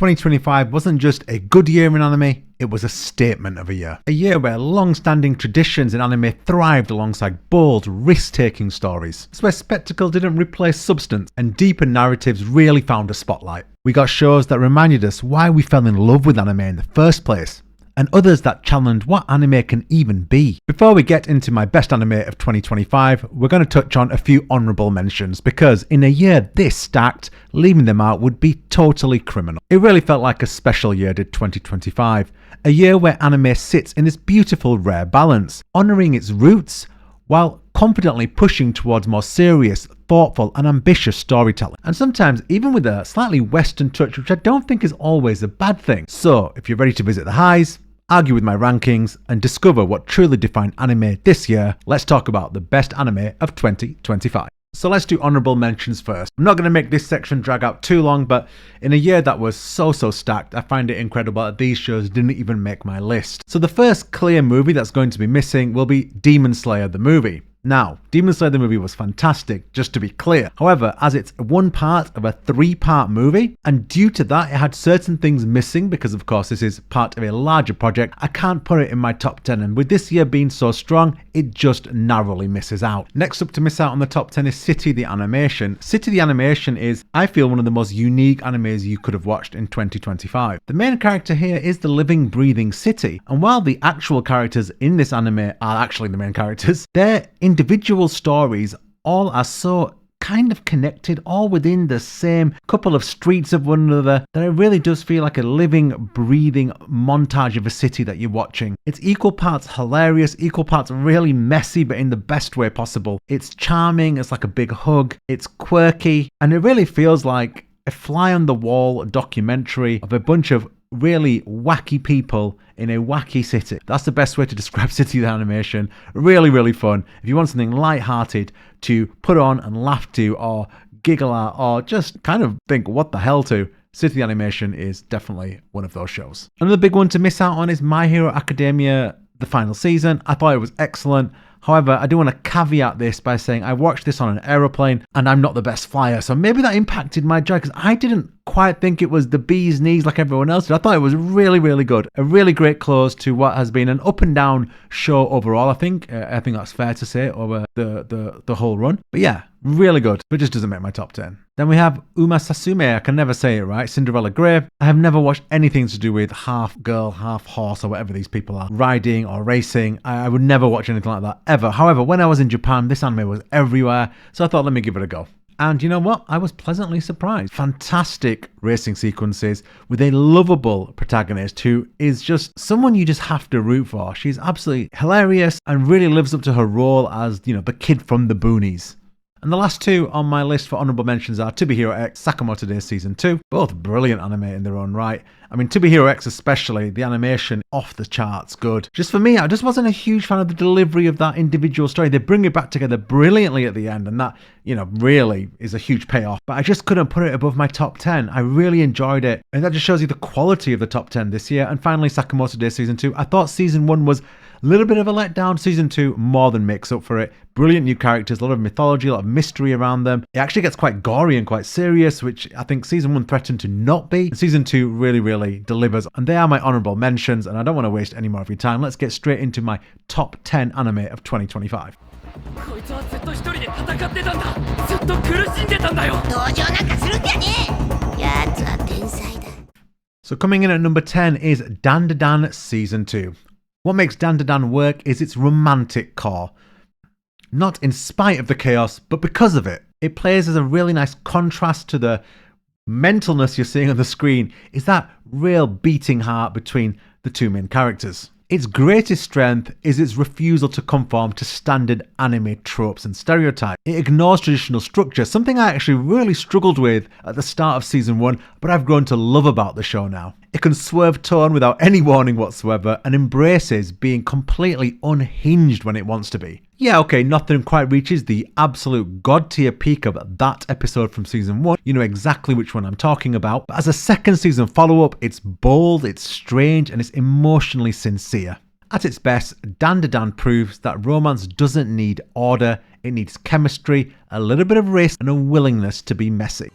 2025 wasn't just a good year in anime, it was a statement of a year. A year where long-standing traditions in anime thrived alongside bold, risk-taking stories. It's where spectacle didn't replace substance and deeper narratives really found a spotlight. We got shows that reminded us why we fell in love with anime in the first place, and others that challenged what anime can even be. Before we get into my best anime of 2025, we're going to touch on a few honourable mentions, because in a year this stacked, leaving them out would be totally criminal. It really felt like a special year did 2025, a year where anime sits in this beautiful rare balance, honouring its roots while confidently pushing towards more serious, thoughtful and ambitious storytelling, and sometimes even with a slightly western touch, which I don't think is always a bad thing. So if you're ready to visit the highs, argue with my rankings and discover what truly defined anime this year, let's talk about the best anime of 2025. So let's do honourable mentions first. I'm not going to make this section drag out too long, but in a year that was so stacked, I find it incredible that these shows didn't even make my list. So the first clear movie that's going to be missing will be Demon Slayer the movie. Now, Demon Slayer the movie was fantastic, just to be clear. However, as it's one part of a 3-part movie, and due to that it had certain things missing because of course this is part of a larger project, I can't put it in my top 10, and with this year being so strong, it just narrowly misses out. Next up to miss out on the top 10 is City the Animation. City the Animation is, I feel, one of the most unique animes you could have watched in 2025. The main character here is the living, breathing city, and while the actual characters in this anime are actually the main characters, they're individual stories all are so kind of connected, all within the same couple of streets of one another, that it really does feel like a living, breathing montage of a city that you're watching. It's equal parts hilarious, equal parts really messy, but in the best way possible. It's charming, it's like a big hug, it's quirky, and it really feels like a fly-on-the-wall documentary of a bunch of really wacky people in a wacky city. That's the best way to describe City the Animation. Really fun. If you want something light-hearted to put on and laugh to, or giggle at, or just kind of think what the hell to, City the Animation is definitely one of those shows. Another big one to miss out on is My Hero Academia, the final season. I thought it was excellent. However, I do want to caveat this by saying I watched this on an aeroplane and I'm not the best flyer, so maybe that impacted my joy, because I didn't quite think it was the bee's knees like everyone else did. I thought it was really good. A really great close to what has been an up and down show overall, I think. I think that's fair to say over the whole run. But yeah, really good, but just doesn't make my top 10. Then we have Uma Sasume, I can never say it right, Cinderella Grey. I have never watched anything to do with half girl, half horse, or whatever these people are, riding or racing. I would never watch anything like that, ever. However, when I was in Japan, this anime was everywhere, so I thought, let me give it a go. And you know what? I was pleasantly surprised. Fantastic racing sequences with a lovable protagonist who is just someone you just have to root for. She's absolutely hilarious and really lives up to her role as, you know, the kid from the boonies. And the last two on my list for honourable mentions are To Be Hero X, Sakamoto Days Season 2. Both brilliant anime in their own right. I mean, To Be Hero X especially, the animation off the charts good. Just for me, I just wasn't a huge fan of the delivery of that individual story. They bring it back together brilliantly at the end, and that, you know, really is a huge payoff. But I just couldn't put it above my top 10. I really enjoyed it. And that just shows you the quality of the top 10 this year. And finally, Sakamoto Days Season 2. I thought Season 1 was a little bit of a letdown. Season 2 more than makes up for it. Brilliant new characters, a lot of mythology, a lot of mystery around them. It actually gets quite gory and quite serious, which I think Season 1 threatened to not be. Season 2 really delivers, and they are my honourable mentions, and I don't want to waste any more of your time. Let's get straight into my top 10 anime of 2025. So coming in at number 10 is Dandadan Season 2. What makes Dandadan work is its romantic core. Not in spite of the chaos, but because of it. It plays as a really nice contrast to the mentalness you're seeing on the screen. Is that real beating heart between the two main characters. Its greatest strength is its refusal to conform to standard anime tropes and stereotypes. It ignores traditional structure, something I actually really struggled with at the start of Season 1, but I've grown to love about the show now. It can swerve tone without any warning whatsoever and embraces being completely unhinged when it wants to be. Yeah, okay, nothing quite reaches the absolute god tier peak of that episode from Season 1. You know exactly which one I'm talking about. But as a second season follow-up, it's bold, it's strange, and it's emotionally sincere. At its best, Dandadan proves that romance doesn't need order, it needs chemistry, a little bit of risk, and a willingness to be messy.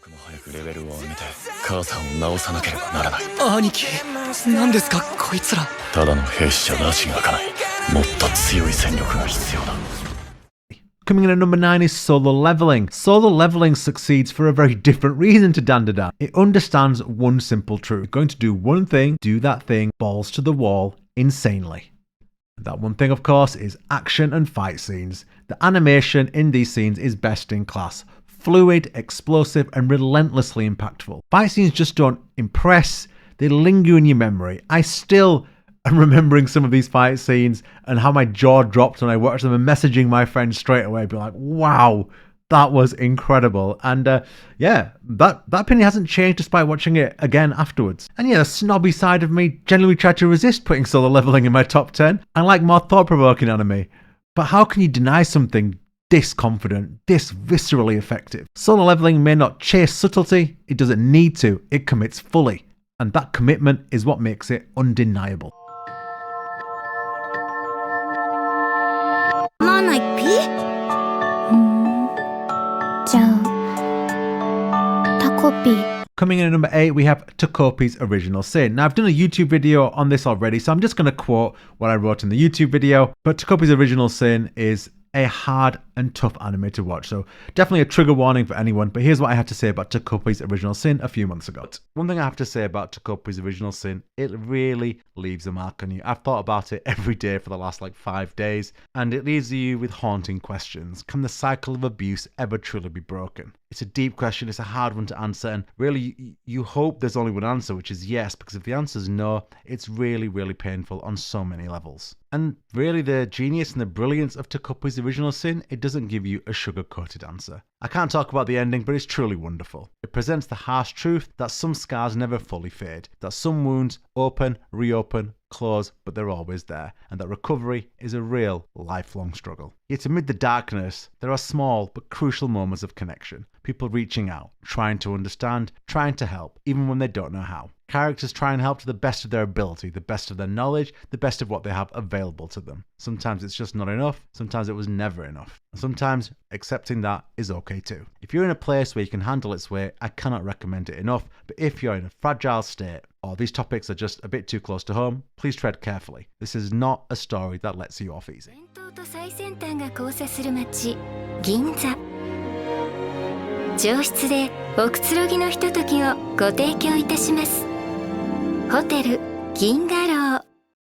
母さんを治さなければならない。兄貴、何ですかこいつら。ただの兵士じゃ拉致が開かない。もっと強い戦力が必要だ。Coming in at number 9 is solo leveling. Solo leveling succeeds for a very different reason to Dandadan. It understands one simple truth. You're going to do one thing, do that thing, balls to the wall, insanely. That one thing, of course, is action and fight scenes. The animation in these scenes is best in class. Fluid, explosive, and relentlessly impactful. Fight scenes just don't impress, they linger in your memory. I still am remembering some of these fight scenes and how my jaw dropped when I watched them and messaging my friends straight away, being like, wow, that was incredible. And yeah, that opinion hasn't changed despite watching it again afterwards. And yeah, the snobby side of me generally tried to resist putting solo leveling in my top 10. I like more thought-provoking anime. But how can you deny something this confident, this viscerally effective? Solo leveling may not chase subtlety, it doesn't need to, it commits fully. And that commitment is what makes it undeniable. Coming in at number 8, we have Takopi's Original Sin. Now, I've done a YouTube video on this already, so I'm just going to quote what I wrote in the YouTube video. But Takopi's Original Sin is a hard and tough anime to watch, so definitely a trigger warning for anyone. But here's what I had to say about Takopi's Original Sin a few months ago. One thing I have to say about Takopi's Original Sin, it really leaves a mark on you. I've thought about it every day for the last 5 days, and it leaves you with haunting questions. Can the cycle of abuse ever truly be broken? It's a deep question, it's a hard one to answer, and really you hope there's only one answer, which is yes, because if the answer is no, it's really, really painful on so many levels. And really the genius and the brilliance of Takopi's Original Sin, it doesn't give you a sugar-coated answer. I can't talk about the ending, but it's truly wonderful. It presents the harsh truth that some scars never fully fade, that some wounds open, reopen, close, but they're always there, and that recovery is a real lifelong struggle. Yet amid the darkness, there are small but crucial moments of connection. People reaching out, trying to understand, trying to help, even when they don't know how. Characters try and help to the best of their ability, the best of their knowledge, the best of what they have available to them. Sometimes it's just not enough, sometimes it was never enough. And sometimes accepting that is okay too. If you're in a place where you can handle its weight, I cannot recommend it enough, but if you're in a fragile state, or these topics are just a bit too close to home, please tread carefully. This is not a story that lets you off easy.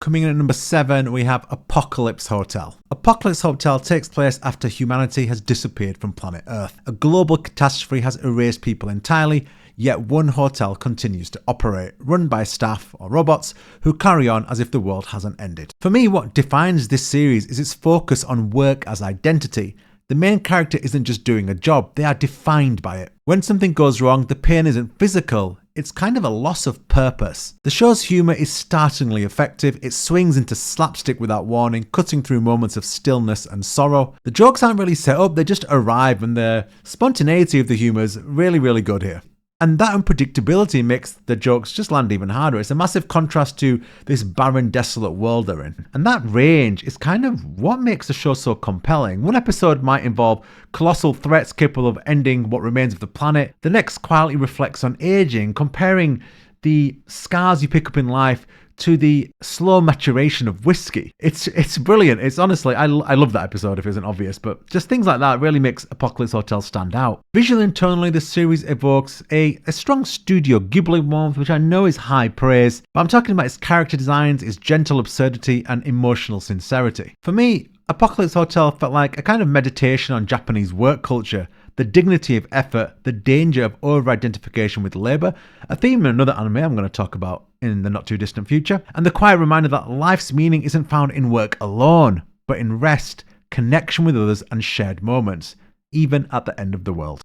Coming in at number 7, we have Apocalypse Hotel. Apocalypse Hotel takes place after humanity has disappeared from planet Earth. A global catastrophe has erased people entirely, yet one hotel continues to operate, run by staff or robots who carry on as if the world hasn't ended. For me, what defines this series is its focus on work as identity. The main character isn't just doing a job, they are defined by it. When something goes wrong, the pain isn't physical, it's kind of a loss of purpose. The show's humour is startlingly effective, it swings into slapstick without warning, cutting through moments of stillness and sorrow. The jokes aren't really set up, they just arrive, and the spontaneity of the humour is really, really good here. And that unpredictability makes the jokes just land even harder. It's a massive contrast to this barren, desolate world they're in. And that range is kind of what makes the show so compelling. One episode might involve colossal threats capable of ending what remains of the planet. The next quietly reflects on aging, comparing the scars you pick up in life to the slow maturation of whiskey. It's brilliant. It's honestly, I love that episode if it isn't obvious, but just things like that really makes Apocalypse Hotel stand out. Visually and tonally, the series evokes a strong Studio Ghibli warmth, which I know is high praise, but I'm talking about its character designs, its gentle absurdity, and emotional sincerity. For me, Apocalypse Hotel felt like a kind of meditation on Japanese work culture, the dignity of effort, the danger of over-identification with labour, a theme in another anime I'm going to talk about in the not too distant future, and the quiet reminder that life's meaning isn't found in work alone, but in rest, connection with others, and shared moments, even at the end of the world.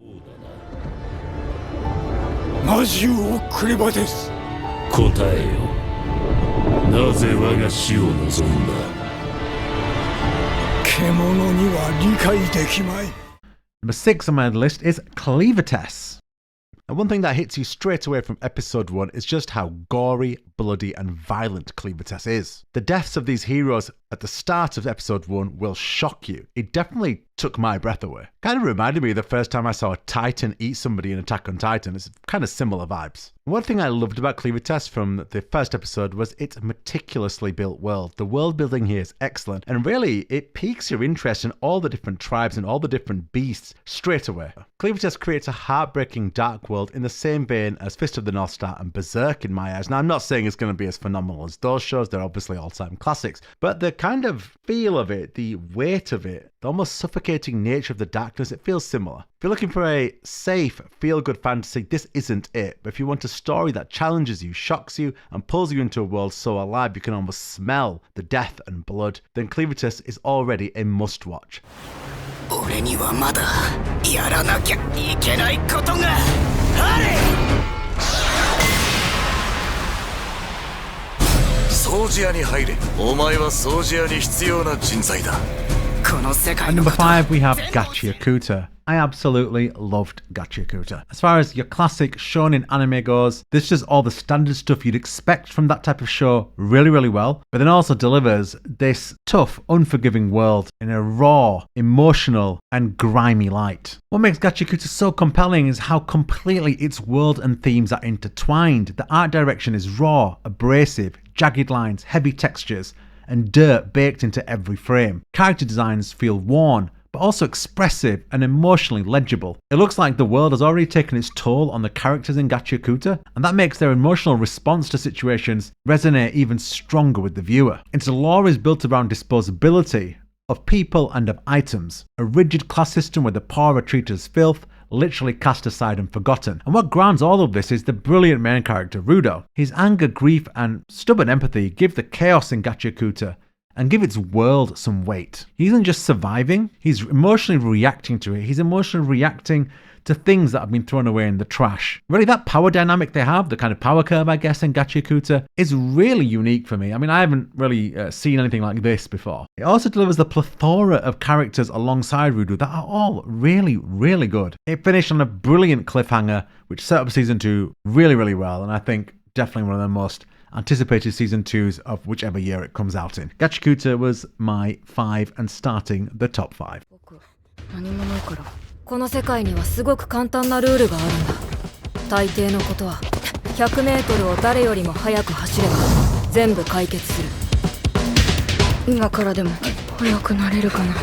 Number 6 on my list is Cleaver Test. And one thing that hits you straight away from episode 1 is just how gory, bloody and violent Cleaver Test is. The deaths of these heroes at the start of episode 1 will shock you. It definitely took my breath away. Kind of reminded me of the first time I saw a Titan eat somebody in Attack on Titan. It's kind of similar vibes. One thing I loved about Cleaver Test from the first episode was its meticulously built world. The world building here is excellent, and really it piques your interest in all the different tribes and all the different beasts straight away. Cleaver Test creates a heartbreaking dark world in the same vein as Fist of the North Star and Berserk in my eyes. Now I'm not saying it's going to be as phenomenal as those shows, they're obviously all-time classics, but the kind of feel of it, the weight of it, the almost suffocating nature of the darkness, it feels similar. If you're looking for a safe, feel-good fantasy, this isn't it. But if you want a story that challenges you, shocks you, and pulls you into a world so alive you can almost smell the death and blood, then Cleaver Test is already a must-watch. 俺にはまだやらなきゃいけないことがある。掃除屋に入れ。お前は掃除屋に必要な人材だ。At number 5 we have Gachiakuta. I absolutely loved Gachiakuta. As far as your classic shonen anime goes, this does all the standard stuff you'd expect from that type of show really, really well, but then also delivers this tough, unforgiving world in a raw, emotional, and grimy light. What makes Gachiakuta so compelling is how completely its world and themes are intertwined. The art direction is raw, abrasive, jagged lines, heavy textures, and dirt baked into every frame. Character designs feel worn, but also expressive and emotionally legible. It looks like the world has already taken its toll on the characters in Gachiakuta, and that makes their emotional response to situations resonate even stronger with the viewer. Its lore is built around disposability of people and of items, a rigid class system where the poor are treated as filth, literally cast aside and forgotten. And what grounds all of this is the brilliant main character, Rudo. His anger, grief, and stubborn empathy give the chaos in Gachiakuta and give its world some weight. He isn't just surviving, he's emotionally reacting to it. He's emotionally reacting to things that have been thrown away in the trash. Really, that power dynamic they have, the kind of power curve, I guess, in Gachiakuta, is really unique for me. I mean, I haven't really seen anything like this before. It also delivers the plethora of characters alongside Rudo that are all really, really good. It finished on a brilliant cliffhanger, which set up season 2 really, really well, and I think definitely one of the most anticipated season 2s of whichever year it comes out in. Gachiakuta was my 5 and starting the top 5. この世界にはすごく簡単なルールがあるんだ。大抵のことは100メートルを誰よりも速く走れば全部解決する。今からでも速くなれるかな。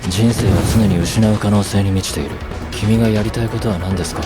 人生は常に失う可能性に満ちている。君がやりたいことは何ですか?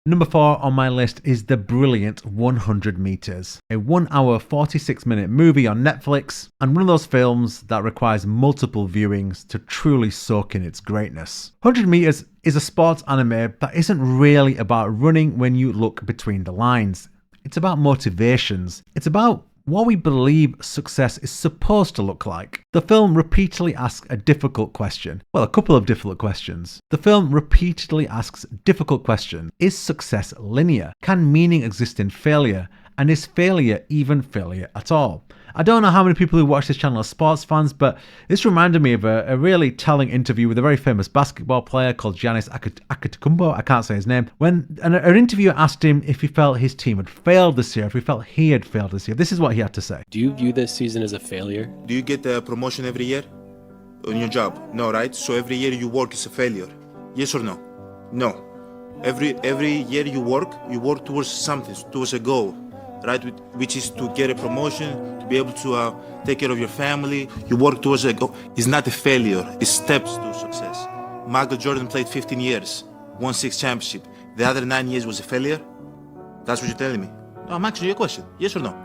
Number 4 on my list is the brilliant 100 Meters, a 1 hour 46 minute movie on Netflix, and one of those films that requires multiple viewings to truly soak in its greatness. 100 Meters is a sports anime that isn't really about running when you look between the lines. It's about motivations. It's about what we believe success is supposed to look like. The film repeatedly asks a difficult question. Well, a couple of difficult questions. The film repeatedly asks difficult questions. Is success linear? Can meaning exist in failure? And is failure even failure at all? I don't know how many people who watch this channel are sports fans, but this reminded me of a really telling interview with a very famous basketball player called Giannis Antetokounmpo. I can't say his name. When an interviewer asked him if he felt his team had failed this year, if he felt he had failed this year, this is what he had to say. Do you view this season as a failure? Do you get a promotion every year on your job? No, right? So every year you work is a failure. Yes or no? No. Every year you work towards something, towards a goal, right? Which is to get a promotion, to be able to take care of your family. You work towards a goal. It's not a failure. It's steps to success. Michael Jordan played 15 years, won 6 championships. The other 9 years was a failure? That's what you're telling me? No, I'm asking you a question. Yes or no?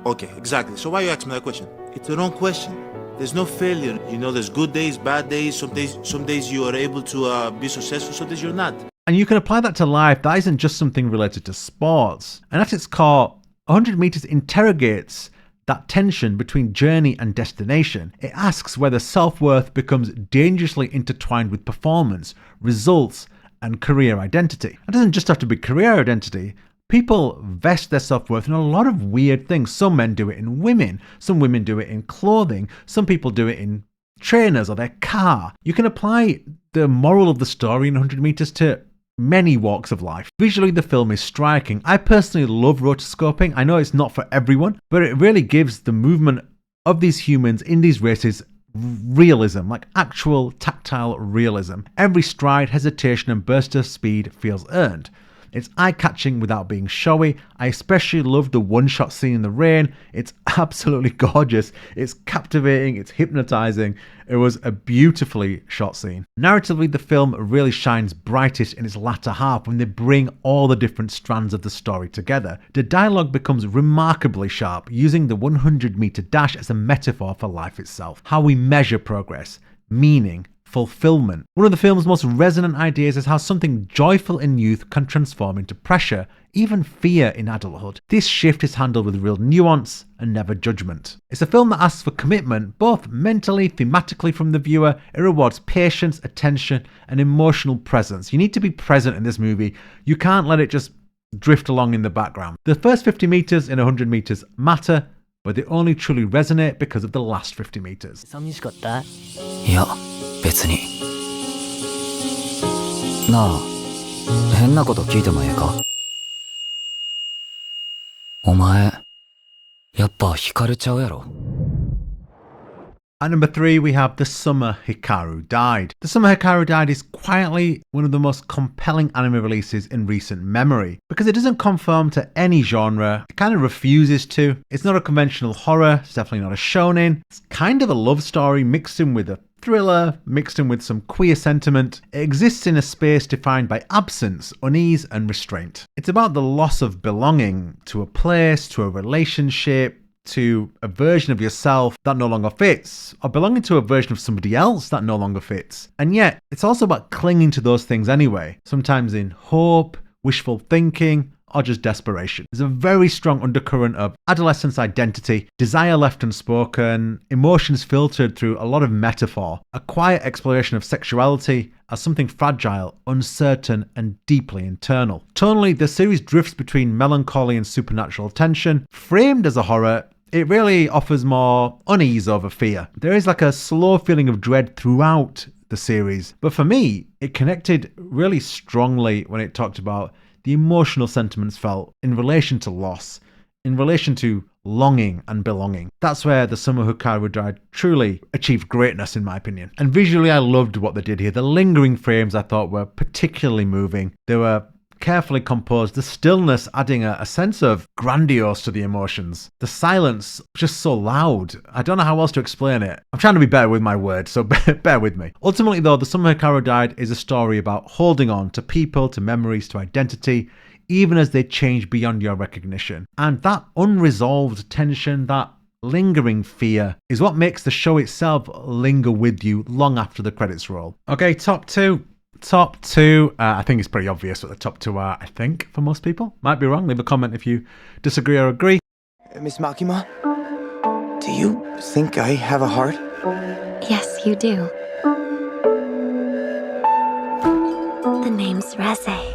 Okay, exactly. So why you asking me that question? It's the wrong question. There's no failure. You know, there's good days, bad days. Some days you are able to be successful, some days you're not. And you can apply that to life. That isn't just something related to sports. And at its core, 100 Meters interrogates that tension between journey and destination. It asks whether self-worth becomes dangerously intertwined with performance, results, and career identity. It doesn't just have to be career identity. People vest their self-worth in a lot of weird things. Some men do it in women. Some women do it in clothing. Some people do it in trainers or their car. You can apply the moral of the story in 100 Meters to many walks of life. Visually, the film is striking. I personally love rotoscoping. I know it's not for everyone, but it really gives the movement of these humans in these races realism, like actual tactile realism. Every stride, hesitation, and burst of speed feels earned. It's eye-catching without being showy. I especially love the one-shot scene in the rain. It's absolutely gorgeous. It's captivating. It's hypnotizing. It was a beautifully shot scene. Narratively, the film really shines brightest in its latter half when they bring all the different strands of the story together. The dialogue becomes remarkably sharp, using the 100-meter dash as a metaphor for life itself. How we measure progress, meaning, fulfillment. One of the film's most resonant ideas is how something joyful in youth can transform into pressure, even fear in adulthood. This shift is handled with real nuance and never judgment. It's a film that asks for commitment, both mentally, thematically from the viewer. It rewards patience, attention, and emotional presence. You need to be present in this movie. You can't let it just drift along in the background. The first 50 meters in 100 meters matter, but they only truly resonate because of the last 50 meters. 寂しかった？いや、別に。なあ、変なこと聞いてもええか？お前、やっぱ光ちゃうやろ。 At number 3, we have The Summer Hikaru Died. The Summer Hikaru Died is quietly one of the most compelling anime releases in recent memory, because it doesn't conform to any genre. It kind of refuses to. It's not a conventional horror. It's definitely not a shonen. It's kind of a love story mixed in with a thriller, mixed in with some queer sentiment. It exists in a space defined by absence, unease, and restraint. It's about the loss of belonging to a place, to a relationship, to a version of yourself that no longer fits, or belonging to a version of somebody else that no longer fits. And yet, it's also about clinging to those things anyway, sometimes in hope, wishful thinking, or just desperation. There's a very strong undercurrent of adolescence identity, desire left unspoken, emotions filtered through a lot of metaphor, a quiet exploration of sexuality as something fragile, uncertain, and deeply internal. Tonally, the series drifts between melancholy and supernatural tension. Framed as a horror, it really offers more unease over fear. There is like a slow feeling of dread throughout the series, but for me, it connected really strongly when it talked about the emotional sentiments felt in relation to loss, in relation to longing and belonging. That's where The Summer Hikaru Died truly achieved greatness, in my opinion. And visually, I loved what they did here. The lingering frames I thought were particularly moving. They were carefully composed, the stillness adding a sense of grandiose to the emotions. The silence just so loud. I don't know how else to explain it. I'm trying to be better with my words, so bear with me. Ultimately though, The Summer Hikaru Died is a story about holding on to people, to memories, to identity, even as they change beyond your recognition. And that unresolved tension, that lingering fear, is what makes the show itself linger with you long after the credits roll. Okay, top two. I think it's pretty obvious what the top two are, I think, for most people. Might be wrong. Leave a comment if you disagree or agree. Miss Makima, do you think I have a heart? Yes, you do. The name's Reze.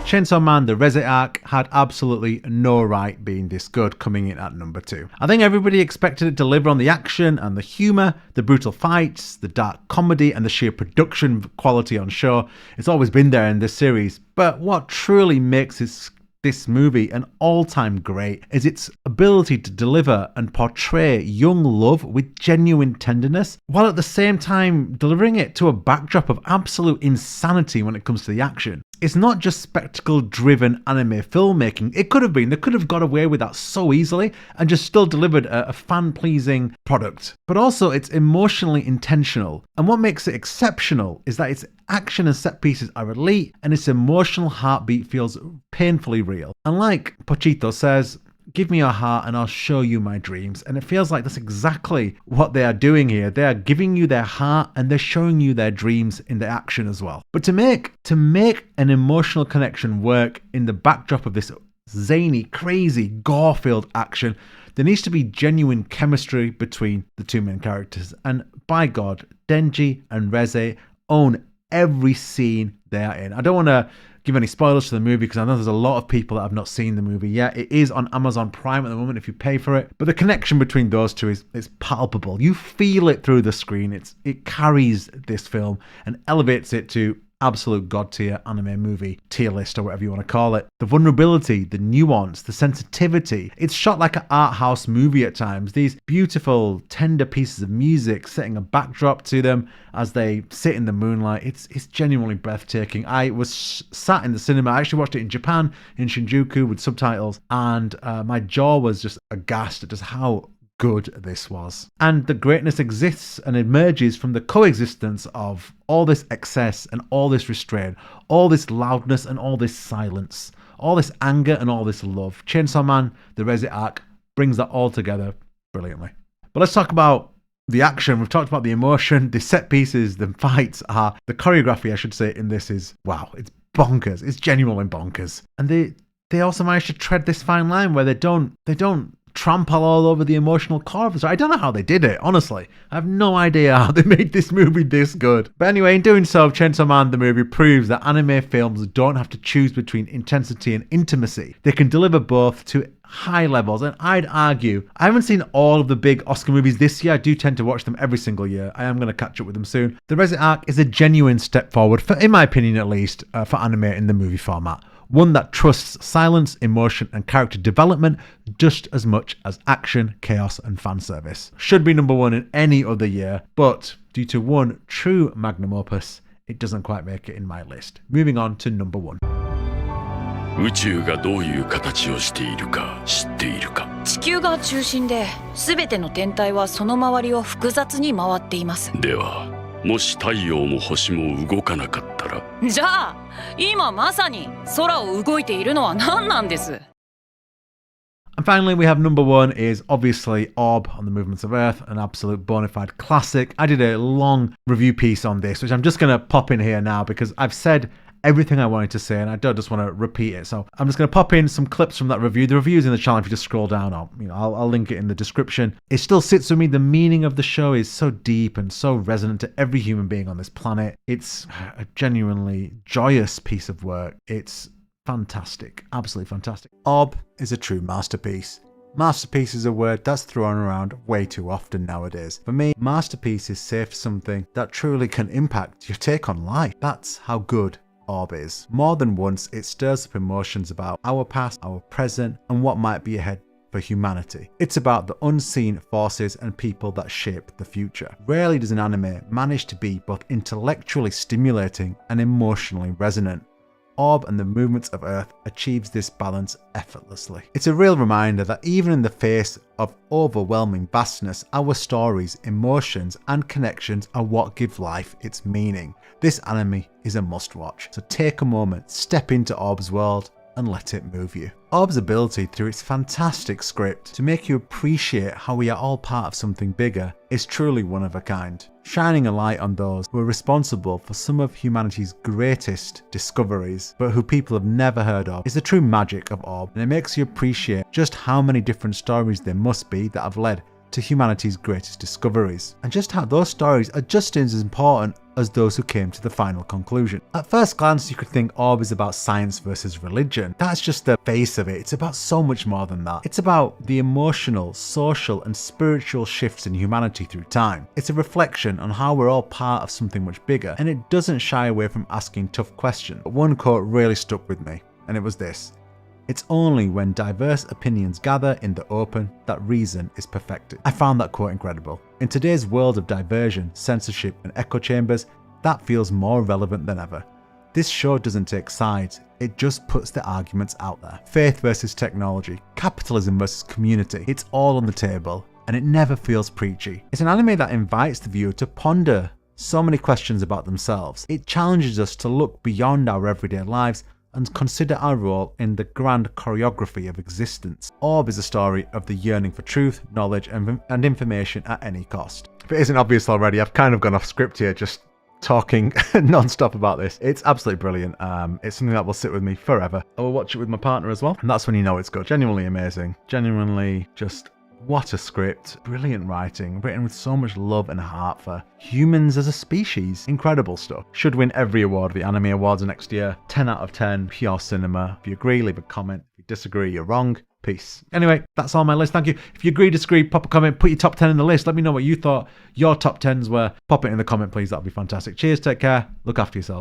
Chainsaw Man, the Reze arc, had absolutely no right being this good, coming in at number 2. I think everybody expected it to deliver on the action and the humour, the brutal fights, the dark comedy, and the sheer production quality on show. It's always been there in this series, but what truly makes this movie an all-time great is its ability to deliver and portray young love with genuine tenderness, while at the same time delivering it to a backdrop of absolute insanity when it comes to the action. It's not just spectacle-driven anime filmmaking. It could have been. They could have got away with that so easily and just still delivered a fan-pleasing product. But also, it's emotionally intentional. And what makes it exceptional is that its action and set pieces are elite, and its emotional heartbeat feels painfully real. And like Pochito says, give me your heart and I'll show you my dreams. And it feels like that's exactly what they are doing here. They are giving you their heart and they're showing you their dreams in the action as well. But to make an emotional connection work in the backdrop of this zany, crazy, gore-filled action, there needs to be genuine chemistry between the two main characters. And by God, Denji and Reze own every scene they are in. I don't want to give any spoilers to the movie because I know there's a lot of people that have not seen the movie yet. It is on Amazon Prime at the moment if you pay for it. But the connection between those two is palpable. You feel it through the screen. It carries this film and elevates it to absolute god tier anime movie tier list, or whatever you want to call it. The vulnerability, the nuance, the sensitivity. It's shot like an art house movie at times. These beautiful, tender pieces of music setting a backdrop to them as they sit in the moonlight. It's genuinely breathtaking. I was sat in the cinema. I actually watched it in Japan, in Shinjuku, with subtitles, and my jaw was just aghast at just how good this was. And the greatness exists and emerges from the coexistence of all this excess and all this restraint, all this loudness and all this silence, all this anger and all this love. Chainsaw Man, the Reze arc, brings that all together brilliantly. But let's talk about the action. We've talked about the emotion, the set pieces, the fights are, the choreography, I should say, in this is, wow, it's bonkers. It's genuinely bonkers. And they also managed to tread this fine line where they don't trample all over the emotional core of the story. I don't know how they did it, honestly. I have no idea how they made this movie this good. But anyway, in doing so, Chainsaw Man, the movie, proves that anime films don't have to choose between intensity and intimacy. They can deliver both to high levels, and I'd argue, I haven't seen all of the big Oscar movies this year. I do tend to watch them every single year. I am going to catch up with them soon. The Resident arc is a genuine step forward, for, in my opinion at least, for anime in the movie format. One that trusts silence, emotion, and character development just as much as action, chaos, and fan service. Should be number one in any other year, but due to one true magnum opus, it doesn't quite make it in my list. Moving on to number one. 宇宙がどういう形をしているか知っているか。地球が中心で、すべての天体はその周りを複雑に回っています。では、もし太陽も星も動かなかったら。じゃあ、今まさに空を動いているのは何なんです？ And finally, we have number one is obviously Orb on the Movements of Earth, an absolute bona fide classic. I did a long review piece on this, which I'm just going to pop in here now because I've said everything I wanted to say and I don't just want to repeat it. So I'm just going to pop in some clips from that review. The review's in the channel if you just scroll down, or I'll link it in the description. It still sits with me. The meaning of the show is so deep and so resonant to every human being on this planet. It's a genuinely joyous piece of work. It's fantastic, absolutely fantastic. Orb is a true masterpiece. Masterpiece is a word that's thrown around way too often nowadays. For me, masterpiece is safe something that truly can impact your take on life. That's how good Orb is. More than once, it stirs up emotions about our past, our present, and what might be ahead for humanity. It's about the unseen forces and people that shape the future. Rarely does an anime manage to be both intellectually stimulating and emotionally resonant. Orb and the Movements of Earth achieves this balance effortlessly. It's a real reminder that even in the face of overwhelming vastness, our stories, emotions, and connections are what give life its meaning. This anime is a must-watch, so take a moment, step into Orb's world, and let it move you. Orb's ability through its fantastic script to make you appreciate how we are all part of something bigger is truly one of a kind, shining a light on those who are responsible for some of humanity's greatest discoveries, but who people have never heard of, is the true magic of Orb, and it makes you appreciate just how many different stories there must be that have led to humanity's greatest discoveries, and just how those stories are just as important as those who came to the final conclusion. At first glance, you could think Orb is about science versus religion. That's just the face of it. It's about so much more than that. It's about the emotional, social, and spiritual shifts in humanity through time. It's a reflection on how we're all part of something much bigger, and it doesn't shy away from asking tough questions. But one quote really stuck with me, and it was this: "It's only when diverse opinions gather in the open that reason is perfected." I found that quote incredible. In today's world of diversion, censorship, and echo chambers, that feels more relevant than ever. This show doesn't take sides, it just puts the arguments out there. Faith versus technology, capitalism versus community, it's all on the table, and it never feels preachy. It's an anime that invites the viewer to ponder so many questions about themselves. It challenges us to look beyond our everyday lives and consider our role in the grand choreography of existence. Orb is a story of the yearning for truth, knowledge, and information at any cost. If it isn't obvious already, I've kind of gone off script here, just talking non-stop about this. It's absolutely brilliant. It's something that will sit with me forever. I will watch it with my partner as well, and that's when you know it's good. Genuinely amazing. Genuinely just what a script. Brilliant writing, written with so much love and heart for humans as a species. Incredible stuff. Should win every award, the Anime Awards next year. 10 out of 10, pure cinema. If you agree, leave a comment. If you disagree, you're wrong. Peace. Anyway, that's all my list. Thank you. If you agree, disagree, pop a comment, put your top 10 in the list. Let me know what you thought your top 10s were. Pop it in the comment, please. That'll be fantastic. Cheers, take care, look after yourselves.